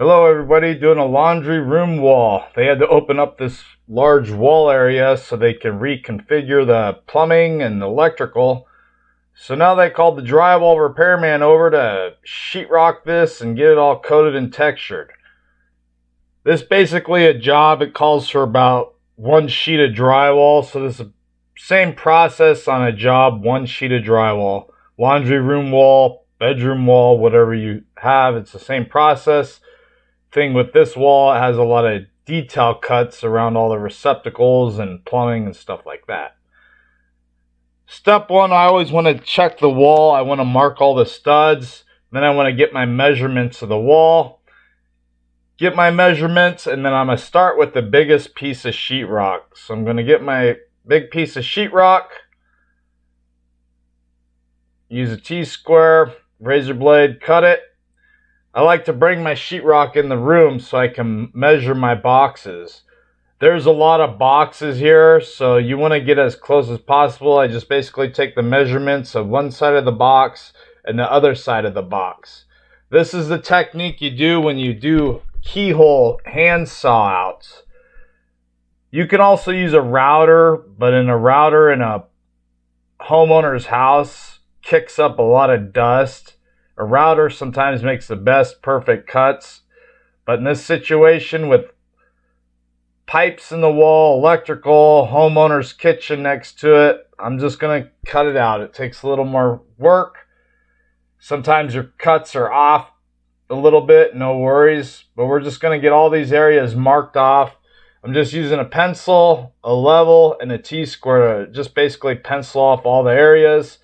Hello everybody, doing a laundry room wall. They had to open up this large wall area so they can reconfigure the plumbing and the electrical. So now they called the drywall repairman over to sheetrock this and get it all coated and textured. This is basically a job. It calls for about one sheet of drywall. So this is the same process on a job, one sheet of drywall. Laundry room wall, bedroom wall, whatever you have, it's the same process. Thing with this wall, it has a lot of detail cuts around all the receptacles and plumbing and stuff like that. Step one, I always want to check the wall. I want to mark all the studs. Then I want to get my measurements of the wall. Get my measurements, and then I'm going to start with the biggest piece of sheetrock. So I'm going to get my big piece of sheetrock. Use a T-square, razor blade, cut it. I like to bring my sheetrock in the room so I can measure my boxes. There's a lot of boxes here, so you want to get as close as possible. I just basically take the measurements of one side of the box and the other side of the box. This is the technique you do when you do keyhole hand saw outs. You can also use a router, but in a router in a homeowner's house kicks up a lot of dust. A router sometimes makes the best perfect cuts, but in this situation with pipes in the wall, electrical, homeowner's kitchen next to it, I'm just going to cut it out. It takes a little more work. Sometimes your cuts are off a little bit, no worries, but we're just going to get all these areas marked off. I'm just using a pencil, a level, and a T-square to just basically pencil off all the areas.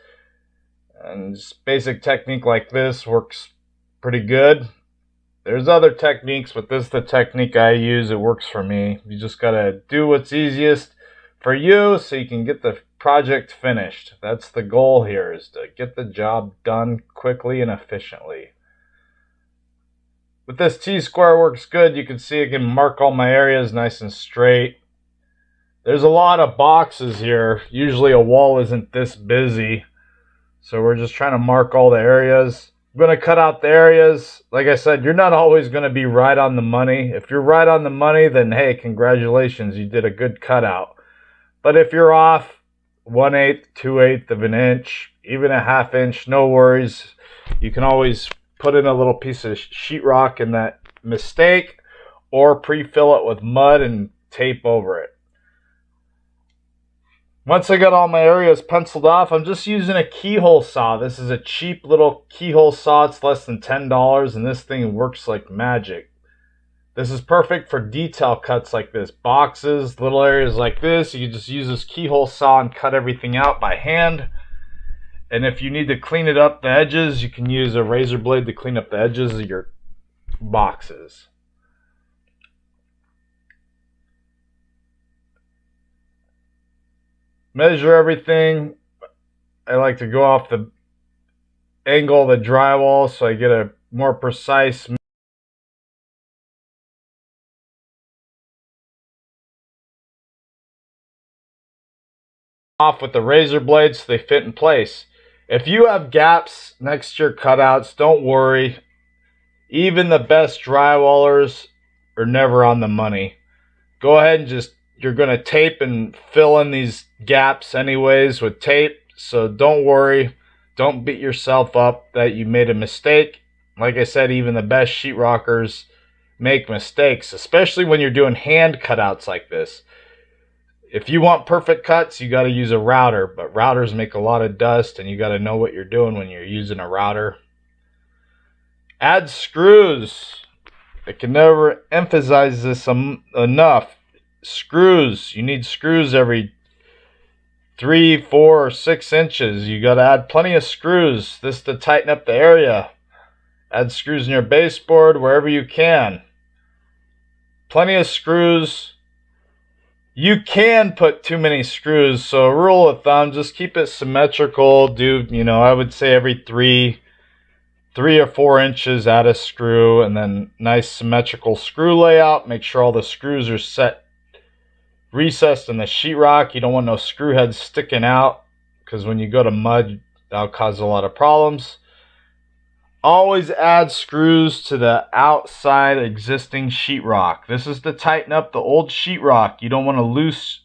And just basic technique like this works pretty good. There's other techniques, but this is the technique I use. It works for me. You just gotta do what's easiest for you so you can get the project finished. That's the goal here, is to get the job done quickly and efficiently. But this T-square works good. You can see I can mark all my areas nice and straight. There's a lot of boxes here. Usually a wall isn't this busy. So we're just trying to mark all the areas. I'm going to cut out the areas. Like I said, you're not always going to be right on the money. If you're right on the money, then hey, congratulations, you did a good cutout. But if you're off 1/8, 2/8 of an inch, even a ½ inch, no worries. You can always put in a little piece of sheetrock in that mistake, or pre-fill it with mud and tape over it. Once I got all my areas penciled off, I'm just using a keyhole saw. This is a cheap little keyhole saw. It's less than $10, and this thing works like magic. This is perfect for detail cuts like this. Boxes, little areas like this. You can just use this keyhole saw and cut everything out by hand. And if you need to clean it up the edges, you can use a razor blade to clean up the edges of your boxes. Measure everything. I like to go off the angle of the drywall so I get a more precise off with the razor blades so they fit in place. If you have gaps next to your cutouts, don't worry. Even the best drywallers are never on the money. Go ahead and you're going to tape and fill in these gaps anyways with tape. So don't worry. Don't beat yourself up that you made a mistake. Like I said, even the best sheetrockers make mistakes, especially when you're doing hand cutouts like this. If you want perfect cuts, you got to use a router, but routers make a lot of dust, and you got to know what you're doing when you're using a router. Add screws. I can never emphasize this enough. Screws. You need screws every 3, 4, or 6 inches. You got to add plenty of screws. This to tighten up the area. Add screws in your baseboard wherever you can. Plenty of screws. You can put too many screws, so a rule of thumb, just keep it symmetrical. Do, I would say every 3 or 4 inches, add a screw, and then nice symmetrical screw layout. Make sure all the screws are recessed in the sheetrock. You don't want no screw heads sticking out, because when you go to mud, that'll cause a lot of problems. Always add screws to the outside existing sheetrock. This is to tighten up the old sheetrock. You don't want a loose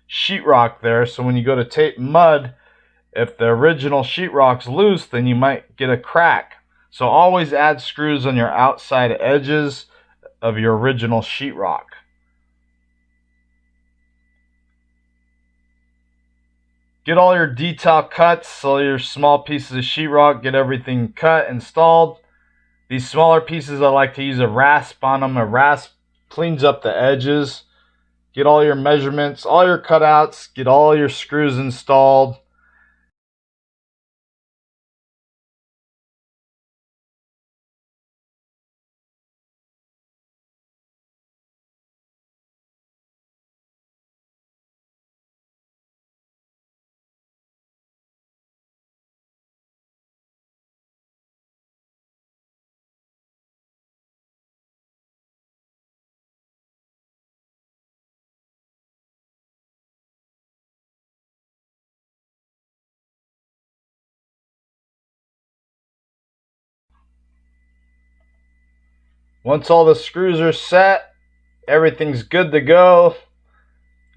sheetrock there, so when you go to tape mud, if the original sheetrock's loose, then you might get a crack. So always add screws on your outside edges of your original sheetrock. Get all your detail cuts, all your small pieces of sheetrock, get everything cut, installed. These smaller pieces, I like to use a rasp on them. A rasp cleans up the edges. Get all your measurements, all your cutouts, get all your screws installed. Once all the screws are set, everything's good to go.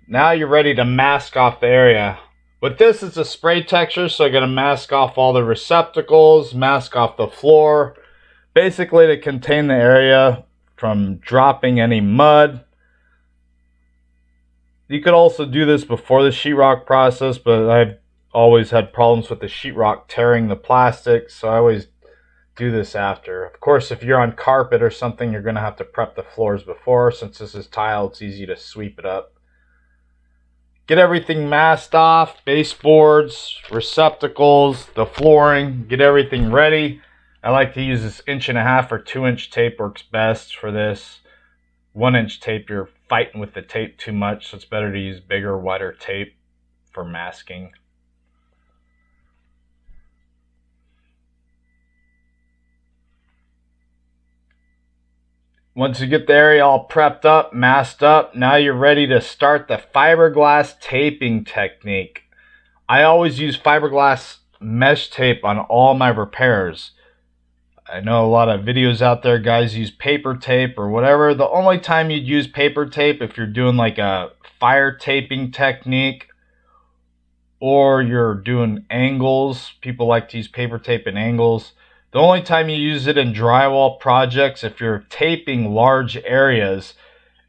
Now you're ready to mask off the area. With this, it's a spray texture, so I gotta mask off all the receptacles, mask off the floor, basically to contain the area from dropping any mud. You could also do this before the sheetrock process, but I've always had problems with the sheetrock tearing the plastic, so I always do this after. Of course, if you're on carpet or something, you're gonna have to prep the floors before. Since this is tile, it's easy to sweep it up. Get everything masked off, baseboards, receptacles, the flooring, get everything ready. I like to use this 1.5 or 2-inch tape, works best for this. 1-inch tape, you're fighting with the tape too much, so it's better to use bigger, wider tape for masking. Once you get the area all prepped up, masked up, now you're ready to start the fiberglass taping technique. I always use fiberglass mesh tape on all my repairs. I know a lot of videos out there, guys use paper tape or whatever. The only time you'd use paper tape if you're doing like a fire taping technique or you're doing angles. People like to use paper tape in angles. The only time you use it in drywall projects if you're taping large areas,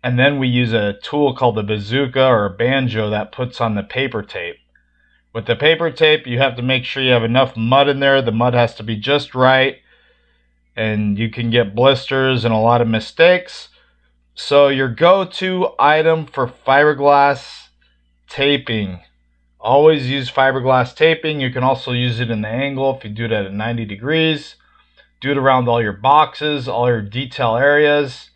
and then we use a tool called the bazooka or a banjo that puts on the paper tape. With the paper tape, you have to make sure you have enough mud in there. The mud has to be just right, and you can get blisters and a lot of mistakes. So your go-to item for fiberglass taping. Always use fiberglass taping. You can also use it in the angle if you do it at 90 degrees. Do it around all your boxes, all your detail areas,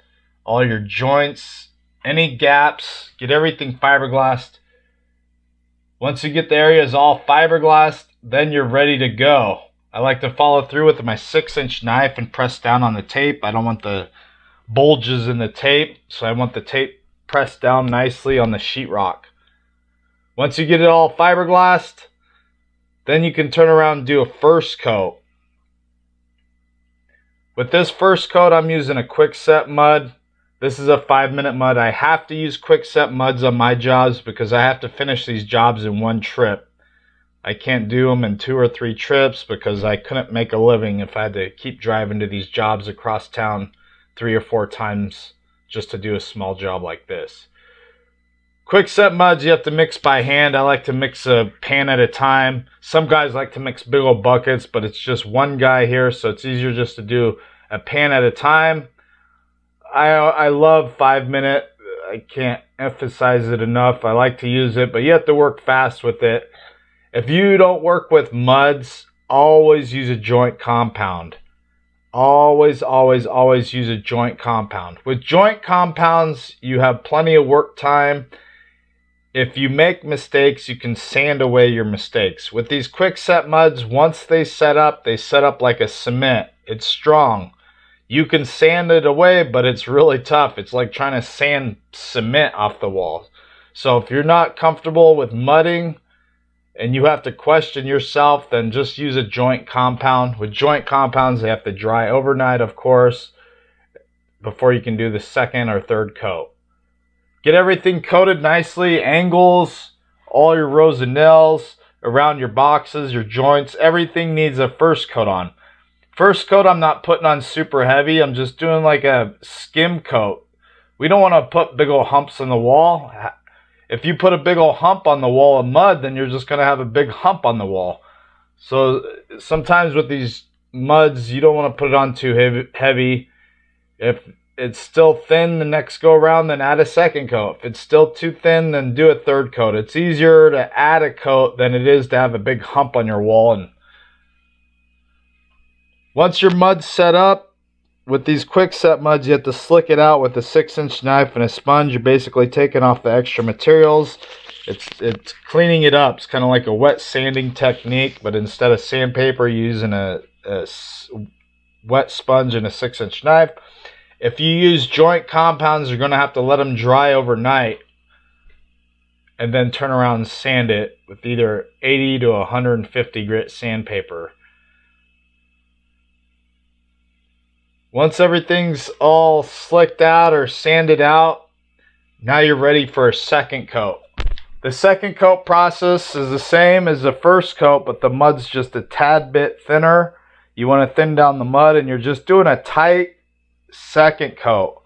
all your joints, any gaps. Get everything fiberglassed. Once you get the areas all fiberglassed, then you're ready to go. I like to follow through with my 6-inch knife and press down on the tape. I don't want the bulges in the tape, so I want the tape pressed down nicely on the sheetrock. Once you get it all fiberglassed, then you can turn around and do a first coat. With this first coat, I'm using a quick set mud. This is a 5-minute mud. I have to use quick set muds on my jobs because I have to finish these jobs in one trip. I can't do them in 2 or 3 trips because I couldn't make a living if I had to keep driving to these jobs across town 3 or 4 times just to do a small job like this. Quick set muds you have to mix by hand. I like to mix a pan at a time. Some guys like to mix big old buckets, but it's just one guy here, so it's easier just to do a pan at a time. I love 5-minute. I can't emphasize it enough. I like to use it, but you have to work fast with it. If you don't work with muds, always use a joint compound. Always, always, always use a joint compound. With joint compounds, you have plenty of work time. If you make mistakes, you can sand away your mistakes. With these quick set muds, once they set up like a cement. It's strong. You can sand it away, but it's really tough. It's like trying to sand cement off the wall. So if you're not comfortable with mudding, and you have to question yourself, then just use a joint compound. With joint compounds, they have to dry overnight, of course, before you can do the second or third coat. Get everything coated nicely, angles, all your rows of nails, around your boxes, your joints, everything needs a first coat on. First coat I'm not putting on super heavy, I'm just doing like a skim coat. We don't want to put big old humps on the wall. If you put a big old hump on the wall of mud, then you're just going to have a big hump on the wall. So sometimes with these muds, you don't want to put it on too heavy. If it's still thin the next go around, then add a second coat. If it's still too thin, then do a third coat. It's easier to add a coat than it is to have a big hump on your wall. And once your mud's set up, with these quick set muds, you have to slick it out with a 6-inch knife and a sponge. You're basically taking off the extra materials. It's cleaning it up. It's kind of like a wet sanding technique, but instead of sandpaper, you're using a wet sponge and a 6-inch knife. If you use joint compounds, you're going to have to let them dry overnight and then turn around and sand it with either 80 to 150 grit sandpaper. Once everything's all slicked out or sanded out, now you're ready for a second coat. The second coat process is the same as the first coat, but the mud's just a tad bit thinner. You want to thin down the mud, and you're just doing a tight second coat.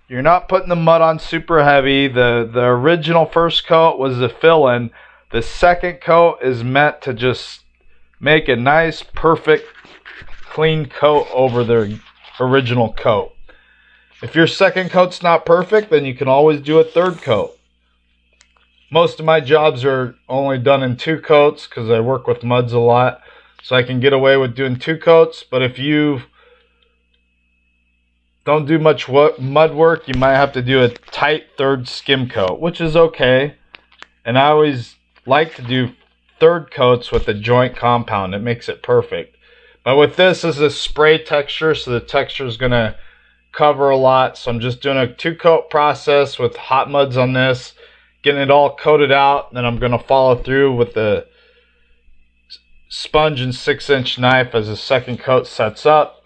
You're not putting the mud on super heavy. The original first coat was the fill-in. The second coat is meant to just make a nice, perfect, clean coat over the original coat. If your second coat's not perfect, then you can always do a third coat. Most of my jobs are only done in 2 coats because I work with muds a lot, so I can get away with doing 2 coats. But if you don't do much mud work, you might have to do a tight third skim coat, which is okay. And I always like to do third coats with a joint compound. It makes it perfect. But with this is a spray texture, so the texture is going to cover a lot. So I'm just doing a 2-coat process with hot muds on this, getting it all coated out. Then I'm going to follow through with the sponge and 6-inch knife as the second coat sets up.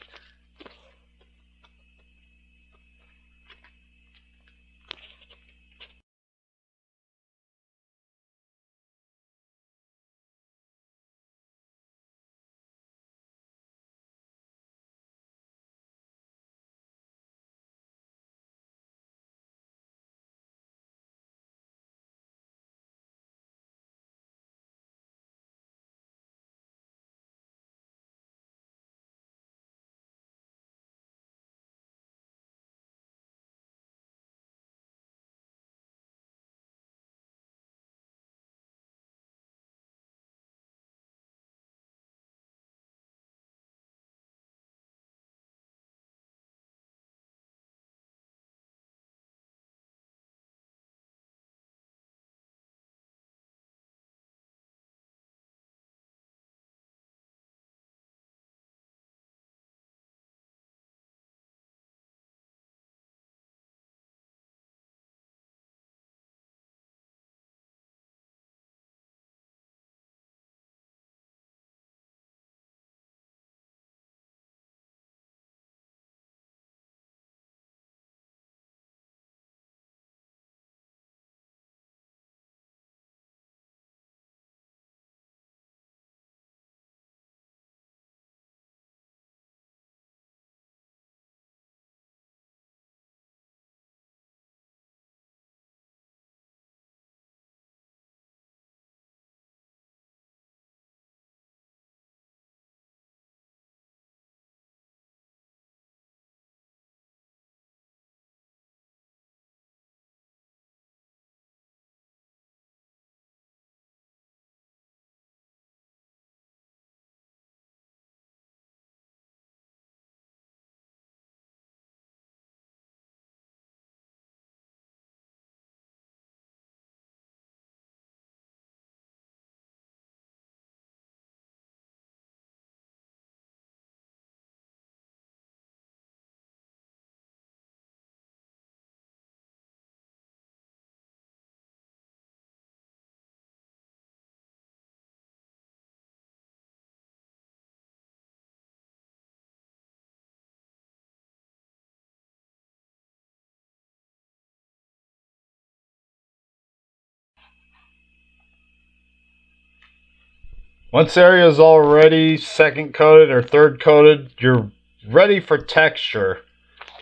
Once the area is already second coated or third coated, you're ready for texture.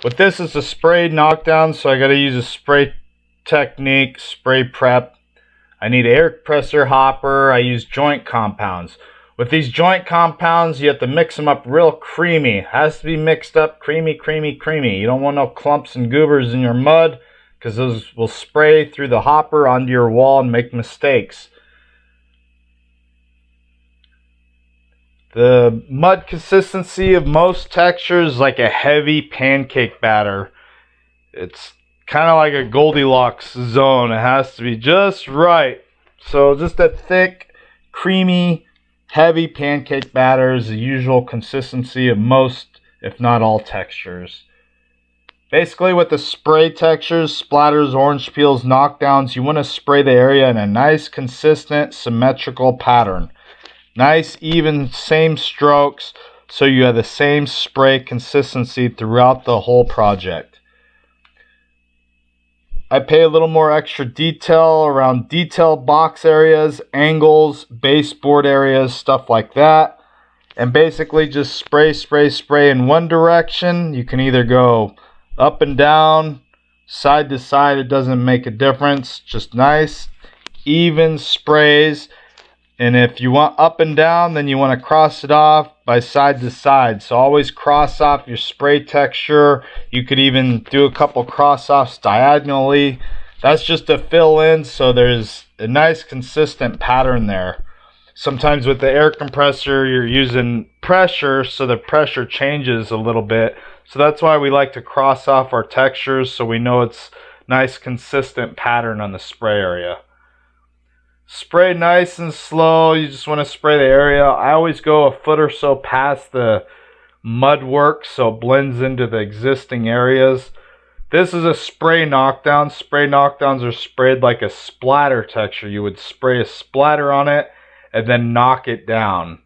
With this, it's a spray knockdown, so I got to use a spray technique, spray prep. I need an air compressor hopper. I use joint compounds. With these joint compounds, you have to mix them up real creamy. It has to be mixed up creamy, creamy, creamy. You don't want no clumps and goobers in your mud, because those will spray through the hopper onto your wall and make mistakes. The mud consistency of most textures is like a heavy pancake batter. It's kind of like a Goldilocks zone. It has to be just right. So just a thick, creamy, heavy pancake batter is the usual consistency of most, if not all, textures. Basically, with the spray textures, splatters, orange peels, knockdowns, you want to spray the area in a nice, consistent, symmetrical pattern. Nice, even, same strokes, so you have the same spray consistency throughout the whole project. I pay a little more extra detail around detailed box areas, angles, baseboard areas, stuff like that. And basically just spray, spray, spray in one direction. You can either go up and down, side to side, it doesn't make a difference. Just nice, even sprays. And if you want up and down, then you want to cross it off by side to side. So always cross off your spray texture. You could even do a couple cross offs diagonally. That's just to fill in so there's a nice consistent pattern there. Sometimes with the air compressor, you're using pressure, so the pressure changes a little bit. So that's why we like to cross off our textures so we know it's nice consistent pattern on the spray area. Spray nice and slow. You just want to spray the area. I always go a foot or so past the mud work so it blends into the existing areas. This is a spray knockdown. Spray knockdowns are sprayed like a splatter texture. You would spray a splatter on it and then knock it down.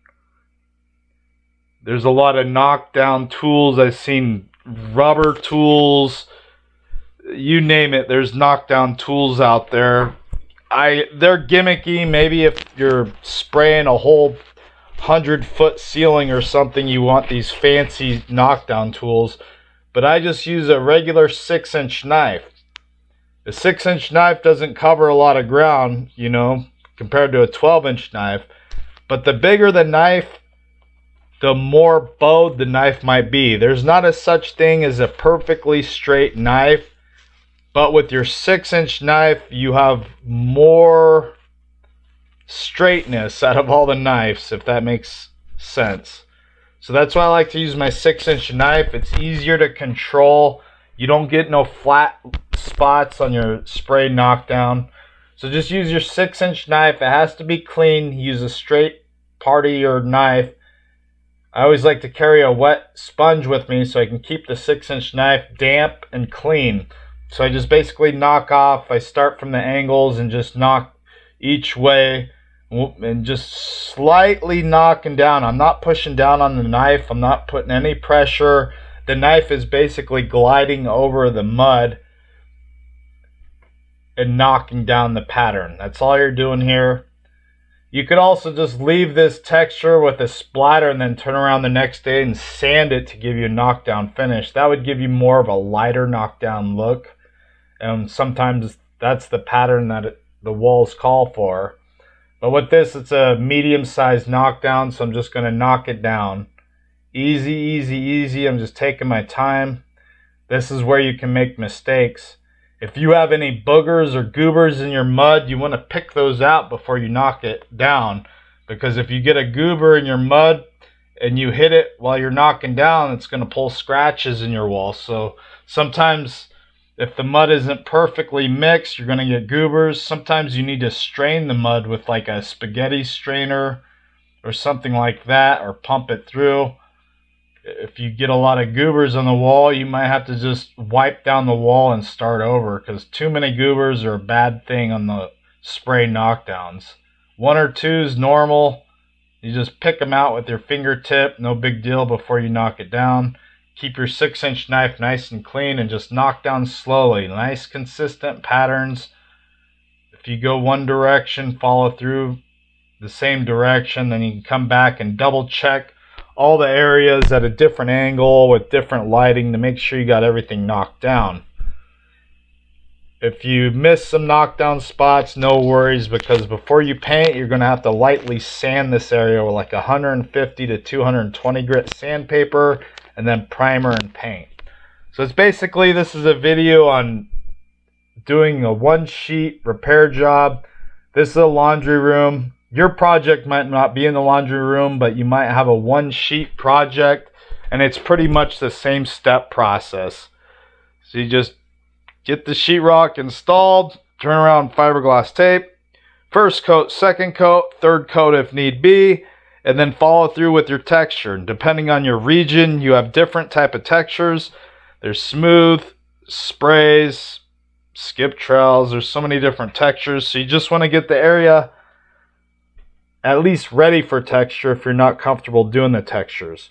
There's a lot of knockdown tools. I've seen rubber tools. You name it, there's knockdown tools out there. They're gimmicky. Maybe if you're spraying a whole 100-foot ceiling or something, you want these fancy knockdown tools. But I just use a regular 6-inch knife. A 6-inch knife doesn't cover a lot of ground, you know, compared to a 12-inch knife. But the bigger the knife, the more bowed the knife might be. There's not a such thing as a perfectly straight knife. But with your 6-inch knife, you have more straightness out of all the knives, if that makes sense. So that's why I like to use my 6-inch knife. It's easier to control. You don't get no flat spots on your spray knockdown. So just use your 6-inch knife. It has to be clean. Use a straight part of your knife. I always like to carry a wet sponge with me so I can keep the 6-inch knife damp and clean. So I just basically knock off. I start from the angles and just knock each way and just slightly knocking down. I'm not pushing down on the knife. I'm not putting any pressure. The knife is basically gliding over the mud and knocking down the pattern. That's all you're doing here. You could also just leave this texture with a splatter and then turn around the next day and sand it to give you a knockdown finish. That would give you more of a lighter knockdown look. And sometimes that's the pattern that the walls call for. But with this, it's a medium-sized knockdown, so I'm just going to knock it down. Easy, easy, easy. I'm just taking my time. This is where you can make mistakes. If you have any boogers or goobers in your mud, you want to pick those out before you knock it down. Because if you get a goober in your mud and you hit it while you're knocking down, it's going to pull scratches in your wall. So sometimes if the mud isn't perfectly mixed, you're going to get goobers. Sometimes you need to strain the mud with like a spaghetti strainer or something like that, or pump it through. If you get a lot of goobers on the wall, you might have to just wipe down the wall and start over, because too many goobers are a bad thing on the spray knockdowns. 1 or 2 is normal. You just pick them out with your fingertip, no big deal, before you knock it down. Keep your 6-inch knife nice and clean and just knock down slowly. Nice consistent patterns. If you go one direction, follow through the same direction. Then you can come back and double check all the areas at a different angle with different lighting to make sure you got everything knocked down. If you miss some knockdown spots, no worries, because before you paint, you're going to have to lightly sand this area with like 150 to 220 grit sandpaper, and then primer and paint. So it's basically, this is a video on doing a one sheet repair job. This is a laundry room. Your project might not be in the laundry room, but you might have a one sheet project, and it's pretty much the same step process. So you just get the sheetrock installed, turn around fiberglass tape, first coat, second coat, third coat if need be, and then follow through with your texture. And depending on your region, you have different type of textures. There's smooth, sprays, skip trails. There's so many different textures. So you just want to get the area at least ready for texture if you're not comfortable doing the textures.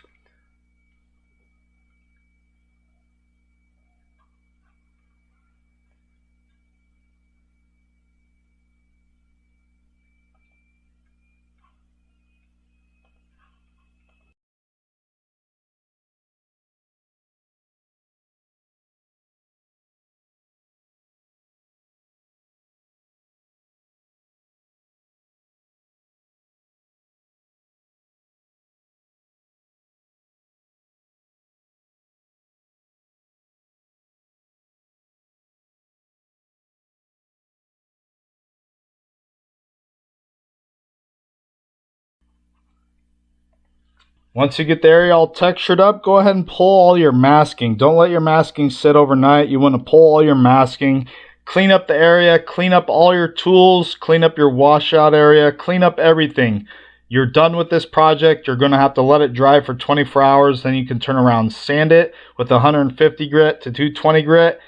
Once you get the area all textured up, go ahead and pull all your masking. Don't let your masking sit overnight. You want to pull all your masking, clean up the area, clean up all your tools, clean up your washout area, clean up everything. You're done with this project. You're going to have to let it dry for 24 hours. Then you can turn around, sand it with 150 grit to 220 grit.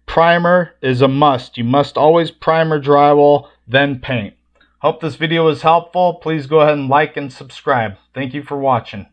Primer is a must. You must always primer drywall, then paint. Hope this video was helpful. Please go ahead and like and subscribe. Thank you for watching.